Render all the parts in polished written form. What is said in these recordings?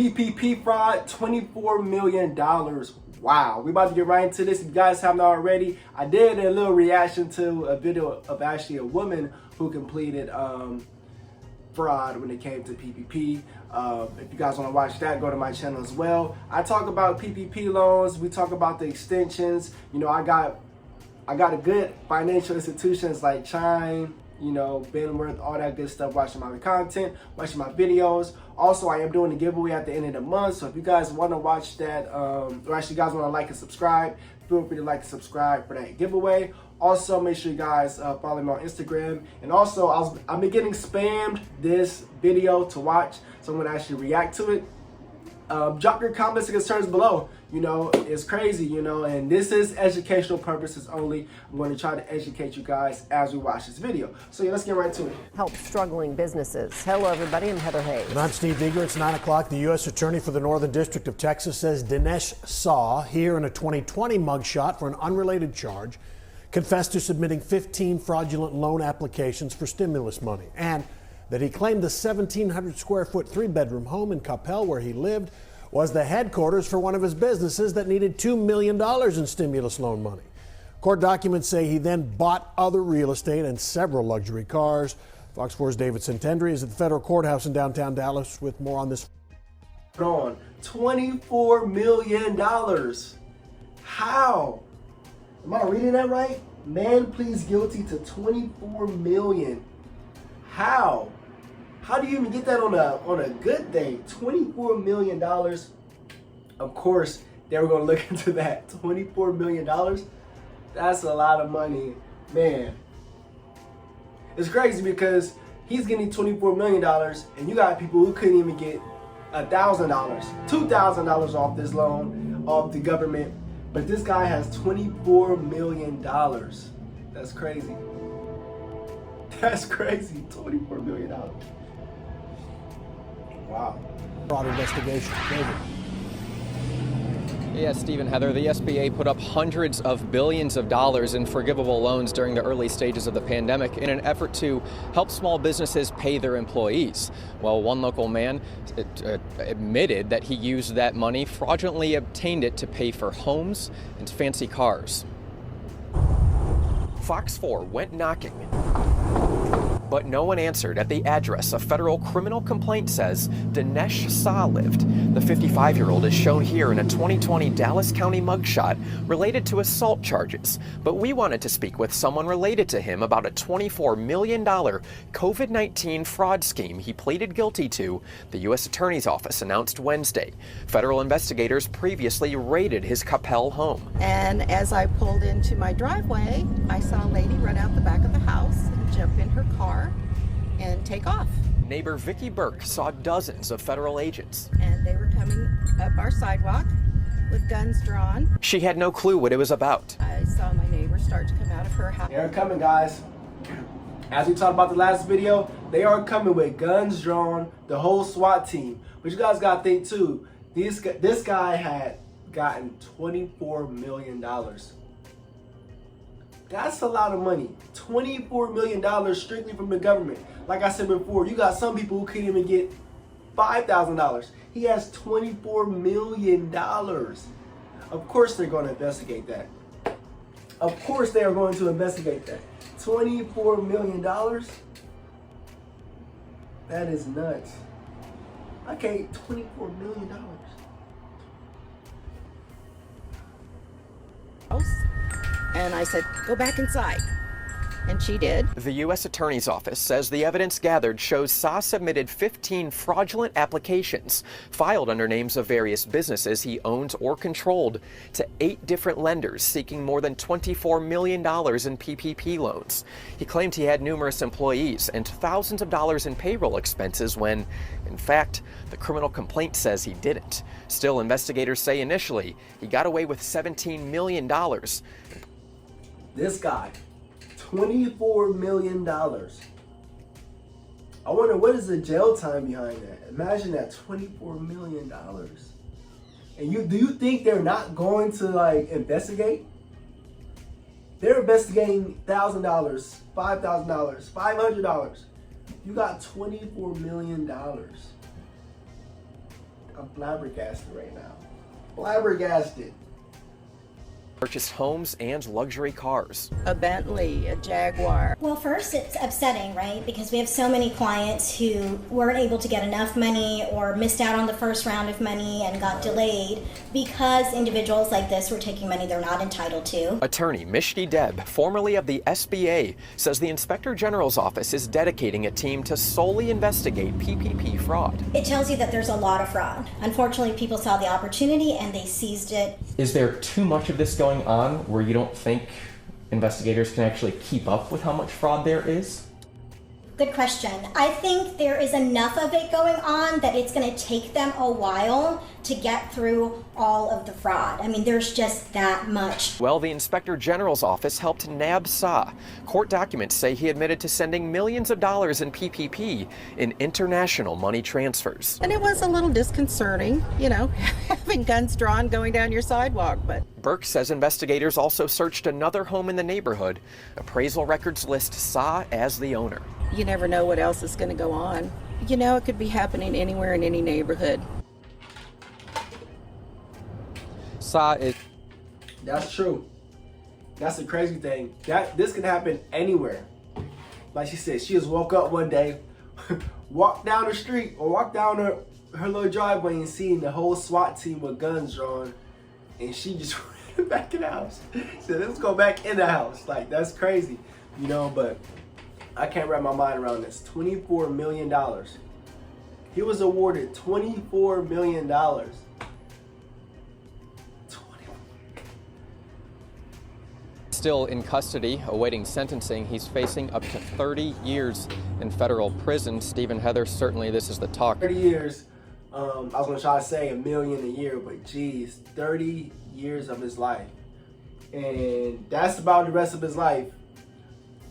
PPP fraud, $24 million. Wow, we about to get right into this. If you guys haven't already, I did a little reaction to a video of actually a woman who completed fraud when it came to PPP. If you guys want to watch that, go to my channel as well. I talk about PPP loans. We talk about the extensions. You know, I got a good financial institutions like CHIME, you know, Benworth, all that good stuff, watching my content, watching my videos. Also, I am doing a giveaway at the end of the month, so if you guys want to watch that, or actually you guys want to like and subscribe, feel free to like and subscribe for that giveaway. Also, make sure you guys follow me on Instagram. And also, I've been getting spammed this video to watch, so I'm going to actually react to it. Drop your comments and concerns below. You know, it's crazy, you know, and this is educational purposes only. I'm going to try to educate you guys as we watch this video. So yeah, let's get right to it. Help struggling businesses. Hello, everybody. I'm Heather Hayes. And I'm Steve Eager. It's 9 o'clock. The U.S. Attorney for the Northern District of Texas says Dinesh Saw, here in a 2020 mugshot for an unrelated charge, confessed to submitting 15 fraudulent loan applications for stimulus money, and that he claimed the 1,700 square foot 3-bedroom home in Coppell where he lived was the headquarters for one of his businesses that needed $2 million in stimulus loan money. Court documents say he then bought other real estate and several luxury cars. Fox 4's David Santendri is at the federal courthouse in downtown Dallas with more on this. On $24 million. How? Am I reading that right? Man pleads guilty to $24 million. How? How do you even get that on a good day? $24 million. Of course, they were going to look into that. $24 million. That's a lot of money, man. It's crazy because he's getting $24 million, and you got people who couldn't even get $1,000, $2,000 off this loan, off the government. But this guy has $24 million. That's crazy. That's crazy. $24 million. Wow. Fraud investigation. David. Yeah, Steve and Heather, the SBA put up hundreds of billions of dollars in forgivable loans during the early stages of the pandemic in an effort to help small businesses pay their employees. Well, one local man admitted that he used that money, fraudulently obtained it to pay for homes and fancy cars. Fox 4 went knocking, but no one answered at the address a federal criminal complaint says Dinesh Saw lived. The 55-year-old is shown here in a 2020 Dallas County mugshot related to assault charges. But we wanted to speak with someone related to him about a $24 million COVID-19 fraud scheme he pleaded guilty to, the U.S. Attorney's Office announced Wednesday. Federal investigators previously raided his Coppell home. And as I pulled into my driveway, I saw a lady run out the back of the house and jump in her car and take off. Neighbor Vicki Burke saw dozens of federal agents. And they were coming up our sidewalk with guns drawn. She had no clue what it was about. I saw my neighbor start to come out of her house. They're coming, guys. As we talked about the last video, they are coming with guns drawn, the whole SWAT team. But you guys gotta think too, this guy had gotten $24 million. That's a lot of money. $24 million strictly from the government. Like I said before, you got some people who couldn't even get $5,000. He has $24 million. Of course they're going to investigate that. Of course they are going to investigate that. $24 million? That is nuts. Okay, $24 million. And I said, go back inside. And she did. The U.S. Attorney's Office says the evidence gathered shows Saw submitted 15 fraudulent applications filed under names of various businesses he owned or controlled to 8 different lenders seeking more than $24 million in PPP loans. He claimed he had numerous employees and thousands of dollars in payroll expenses when, in fact, the criminal complaint says he didn't. Still, investigators say initially he got away with $17 million. This guy, $24 million. I wonder what is the jail time behind that? Imagine that, $24 million. And do you think they're not going to like investigate? They're investigating $1,000, $5,000, $500. You got $24 million. I'm flabbergasted right now. Flabbergasted. Purchased homes and luxury cars. A Bentley, a Jaguar. Well, first, it's upsetting, right? Because we have so many clients who weren't able to get enough money or missed out on the first round of money and got delayed because individuals like this were taking money they're not entitled to. Attorney Mishti Deb, formerly of the SBA, says the Inspector General's office is dedicating a team to solely investigate PPP fraud. It tells you that there's a lot of fraud. Unfortunately, people saw the opportunity and they seized it. Is there too much of this going on where you don't think investigators can actually keep up with how much fraud there is? Good question. I think there is enough of it going on that it's going to take them a while to get through all of the fraud. I mean, there's just that much. Well, the Inspector General's office helped nab Sa. Court documents say he admitted to sending millions of dollars in PPP in international money transfers. And it was a little disconcerting, you know, having guns drawn going down your sidewalk, but Burke says investigators also searched another home in the neighborhood. Appraisal records list Sa as the owner. you never know what else is going to go on. You know, it could be happening anywhere in any neighborhood. That's true. That's the crazy thing. This can happen anywhere. Like she said, she just woke up one day, walked down the street or walked down her little driveway and seen the whole SWAT team with guns drawn, and she just ran back in the house. So let's go back in the house. Like, that's crazy, you know. But I can't wrap my mind around this. $24 million. He was awarded $24 million. Still in custody, awaiting sentencing. He's facing up to 30 years in federal prison. Stephen, Heather, certainly this is the talk. 30 years. I was going to try to say $1 million a year, but geez, 30 years of his life. And that's about the rest of his life.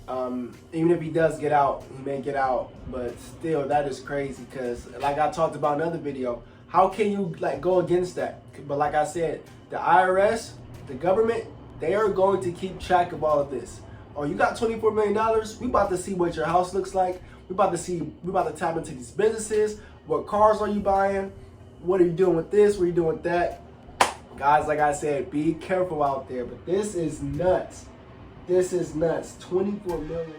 Even if he does get out, he may get out, but still, that is crazy because, like I talked about in another video, how can you go against that? But like I said, the IRS, the government, they are going to keep track of all of this. Oh, you got $24 million? We about to see what your house looks like. We about to tap into these businesses. What cars are you buying? What are you doing with this? What are you doing with that? Guys, like I said, be careful out there. But this is nuts. This is nuts. $24 million.